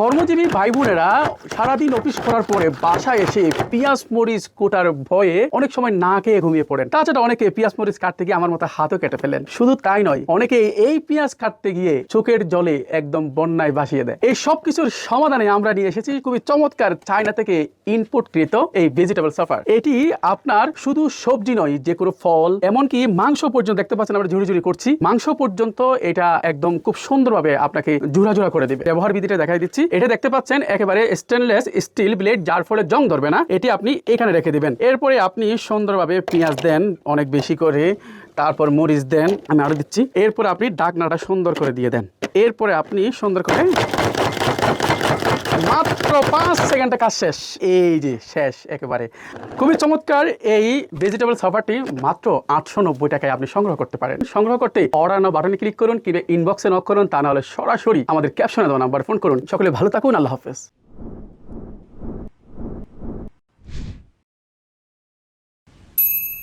কর্মজীবী ভাই বোনেরা সারাদিন অফিস করার পরে বাসায় এসে পেঁয়াজ মরিচ কোটার ভয়ে অনেক সময় না খেয়ে ঘুমিয়ে পড়েন। তাছাড়া অনেকে পেঁয়াজ মরিচ কাটতে গিয়ে আমার মতো হাতও কেটে ফেলেন। শুধু তাই নয়, অনেকে এই পেঁয়াজ কাটতে গিয়ে চোখের জলে একদম বন্যায় ভাসিয়ে দেয়। এই সব কিছুর সমাধানে আমরা নিয়ে এসেছি খুবই চমৎকার চায়না থেকে ইনপুটকৃত এই ভেজিটেবল সাফার। এটি আপনার শুধু সবজি নয়, যে কোনো ফল এমনকি মাংস পর্যন্ত, দেখতে পাচ্ছেন আমরা ঝুড়ি করছি, মাংস পর্যন্ত এটা একদম খুব সুন্দরভাবে আপনাকে ঝুরা করে দেবে। ব্যবহার বিধিটা দেখাই দিচ্ছি। এটা দেখতে পাচ্ছেন একেবারে স্টেনলেস স্টিল ব্লেড, যার ফলে জং ধরবে না। এটি আপনি এখানে রেখে দিবেন। এরপরে আপনি সুন্দরভাবে পেঁয়াজ দেন অনেক বেশি করে, তারপর মরিচ দেন, আমি আরো দিচ্ছি। এরপর আপনি ঢাকনাটা সুন্দর করে দিয়ে দেন। এরপরে আপনি সুন্দর করে মাত্র 5 সেকেন্ডে কাজ শেষ। এই যে শেষ একেবারে। খুবই চমৎকার এই ভেজিটেবল সাফারটি মাত্র 890 টাকায় আপনি সংগ্রহ করতে পারেন। সংগ্রহ করতে অর্ডার নাও বাটনে ক্লিক করুন, কিংবা ইনবক্সে নক করুন, তা নাহলে সরাসরি আমাদের ক্যাপশনে দেওয়া নাম্বার ফোন করুন। সকলে ভালো থাকুন, আল্লাহ হাফেজ।